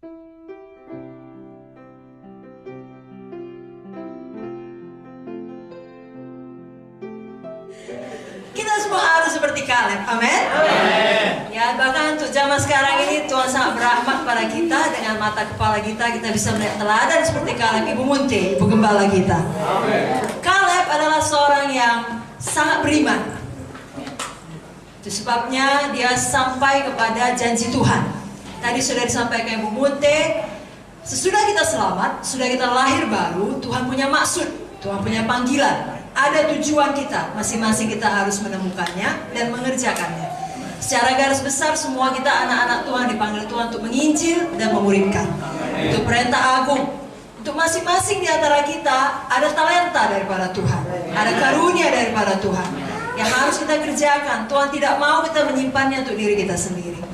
Kita semua harus seperti Kaleb, amin? Ya, bahkan untuk zaman sekarang ini Tuhan sangat berahmat pada kita. Dengan mata kepala kita bisa melihat teladan seperti Kaleb, Ibu Munte, Ibu Gembala kita. Kaleb adalah seorang yang sangat beriman. Itu sebabnya dia sampai kepada janji Tuhan. Tadi sudah disampaikan Ibu Munte, sesudah kita selamat, sudah kita lahir baru, Tuhan punya maksud, Tuhan punya panggilan. Ada tujuan kita, masing-masing kita harus menemukannya dan mengerjakannya. Secara garis besar semua kita anak-anak Tuhan dipanggil Tuhan untuk menginjil dan memuridkan. Itu perintah agung. Untuk masing-masing di antara kita ada talenta daripada Tuhan, ada karunia daripada Tuhan yang harus kita kerjakan. Tuhan tidak mau kita menyimpannya untuk diri kita sendiri.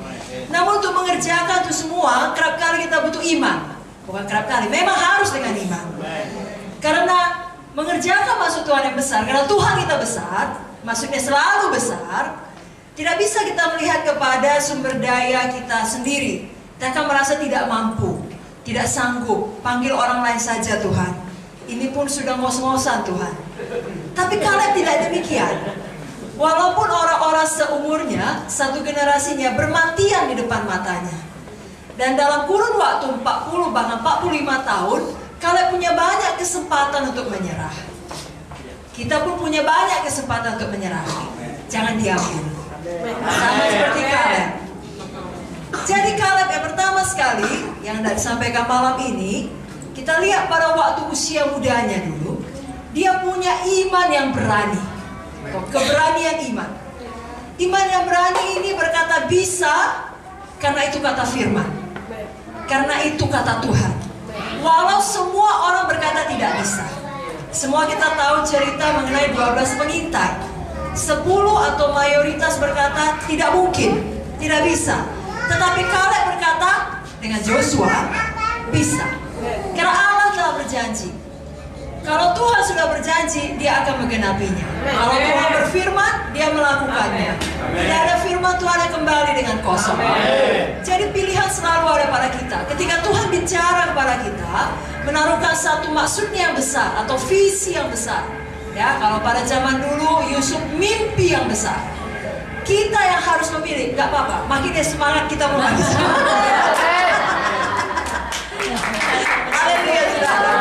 Namun untuk mengerjakan itu semua, kerap kali kita butuh iman. Bukan kerap kali, memang harus dengan iman. Karena mengerjakan maksud Tuhan yang besar, karena Tuhan kita besar, maksudnya selalu besar, tidak bisa kita melihat kepada sumber daya kita sendiri. Kita akan merasa tidak mampu, tidak sanggup, panggil orang lain saja Tuhan. Ini pun sudah ngos-ngosan Tuhan. Tapi Kaleb tidak demikian. Walaupun orang-orang seumurnya, satu generasinya bermatian di depan matanya. Dan dalam kurun waktu 40 bahkan 45 tahun, Kaleb punya banyak kesempatan untuk menyerah. Kita pun punya banyak kesempatan untuk menyerah. Jangan diambil. Sama seperti Kaleb. Jadi Kaleb yang pertama sekali yang disampaikan malam ini, kita lihat pada waktu usia mudanya dulu, dia punya iman yang berani. Keberanian iman. Iman yang berani ini berkata bisa, karena itu kata firman. Karena itu kata Tuhan. Walau semua orang berkata tidak bisa. Semua kita tahu cerita mengenai 12 pengintai. 10 atau mayoritas berkata tidak mungkin, tidak bisa. Tetapi Kaleb berkata dengan Joshua bisa. Karena Allah telah berjanji. Kalau Tuhan sudah berjanji, dia akan menggenapinya. Kalau Tuhan berfirman, dia melakukannya. Tidak ada firman Tuhan yang kembali dengan kosong. Jadi pilihan selalu ada pada kita. Ketika Tuhan bicara kepada kita, menaruhkan satu maksudnya yang besar atau visi yang besar. Ya, kalau pada zaman dulu Yusuf mimpi yang besar. Kita yang harus memilih, nggak apa-apa. Makin dia semangat, kita mau makin semangat. Haleluya, saudara.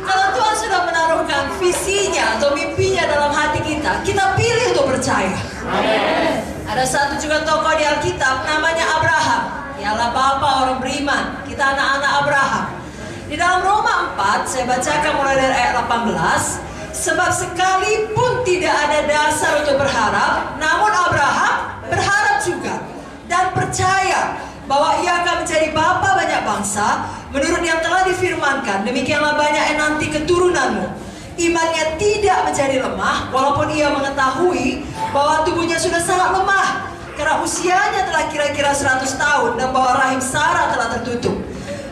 Kalau Tuhan sudah menaruhkan visinya atau mimpinya dalam hati kita, kita pilih untuk percaya. Ada satu juga tokoh di Alkitab namanya Abraham. Ialah bapak orang beriman. Kita anak-anak Abraham. Di dalam Roma 4, saya bacakan mulai dari ayat 18. Sebab sekalipun tidak ada dasar untuk berharap, namun Abraham berharap juga dan percaya bahwa ia akan menjadi bapa banyak bangsa menurut yang telah difirmankan, demikianlah banyak nanti keturunanmu. Imannya tidak menjadi lemah walaupun ia mengetahui bahwa tubuhnya sudah sangat lemah karena usianya telah kira-kira 100 tahun dan bahwa rahim Sarah telah tertutup.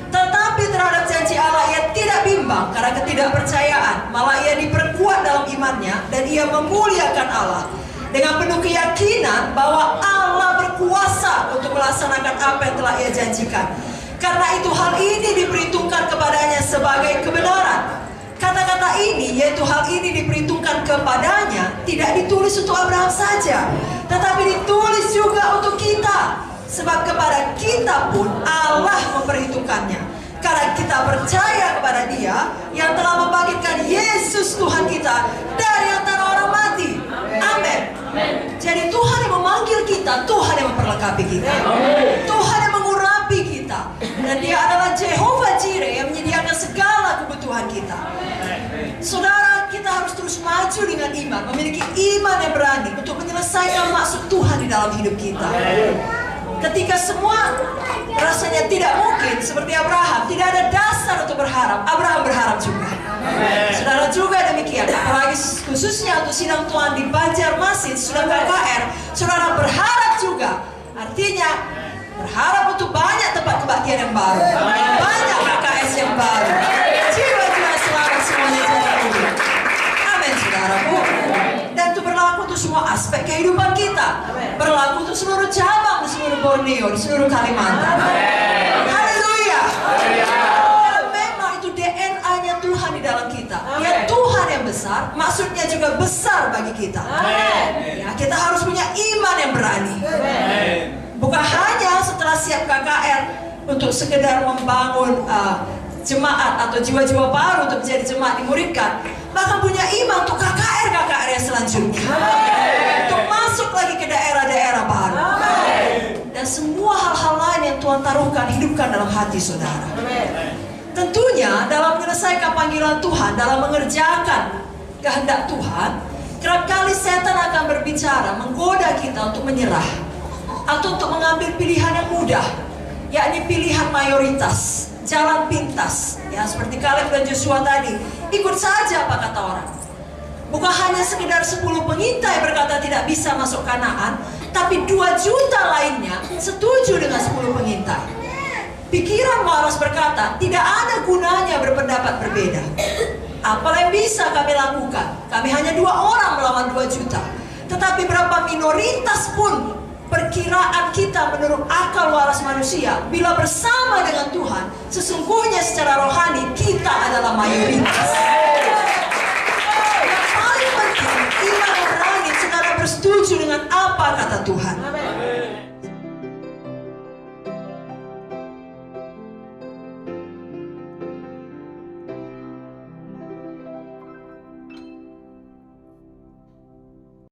Tetapi terhadap janji Allah ia tidak bimbang karena ketidakpercayaan, malah ia diperkuat dalam imannya dan ia memuliakan Allah dengan penuh keyakinan bahwa Allah berkuasa untuk melaksanakan apa yang telah ia janjikan. Karena itu hal ini diperhitungkan kepadanya sebagai kebenaran. Kata-kata ini, yaitu hal ini diperhitungkan kepadanya, tidak ditulis untuk Abraham saja, tetapi ditulis juga untuk kita. Sebab kepada kita pun Allah memperhitungkannya. Karena kita percaya kepada Dia yang telah membangkitkan Yesus Tuhan kita dari antara orang mati. Amin. Jadi Tuhan yang memanggil kita, Tuhan yang memperlengkapi kita, Tuhan yang mengurapi kita, dan Dia adalah Jehovah Jireh yang menyediakan segala kebutuhan kita. Saudara, kita harus terus maju dengan iman, memiliki iman yang berani untuk menyelesaikan maksud Tuhan di dalam hidup kita. Ketika semua rasanya tidak mungkin, seperti Abraham, tidak ada dasar untuk berharap, Abraham berharap juga. Saudara juga demikian, apalagi khususnya untuk sidang Tuhan di Banjarmasin, sudah KKR, saudara berharap juga. Artinya berharap untuk banyak tempat kebaktian yang baru, banyak KKS yang baru, jiwa-jiwa selamat semuanya jadi mulia. Amin, saudaraku. Dan itu berlaku untuk semua aspek kehidupan kita, berlaku untuk seluruh cabang di seluruh seluruh Borneo, di seluruh Kalimantan. Haleluya. Memang itu DNA-nya Tuhan di dalam kita. Ya, Tuhan yang besar, maksudnya juga besar bagi kita. Ya, kita harus punya iman yang berani. Bukan hanya setelah siap KKR untuk sekedar membangun jemaat atau jiwa-jiwa baru untuk menjadi jemaat dimuridkan, bahkan punya iman untuk KKR yang selanjutnya, untuk masuk lagi ke daerah-daerah baru. Dan semua hal-hal lain yang Tuhan taruhkan, hidupkan dalam hati saudara. Tentunya dalam menyelesaikan panggilan Tuhan, dalam mengerjakan kehendak Tuhan, kerap kali setan akan berbicara, menggoda kita untuk menyerah atau untuk mengambil pilihan yang mudah, yakni pilihan mayoritas, jalan pintas. Ya, seperti Kaleb dan Joshua tadi, ikut saja apa kata orang. Bukan hanya sekedar 10 pengintai berkata tidak bisa masuk Kanaan, tapi 2 juta lainnya setuju dengan 10 pengintai. Pikiran waras berkata, tidak ada gunanya berpendapat berbeda. Apa yang bisa kami lakukan? Kami hanya 2 orang melawan 2 juta. Tetapi berapa minoritas pun perkiraan kita menurut akal waras manusia, bila bersama dengan Tuhan, sesungguhnya secara rohani kita adalah mayoritas. Yang paling penting, iman yang berani, saudara bersetuju dengan apa kata Tuhan.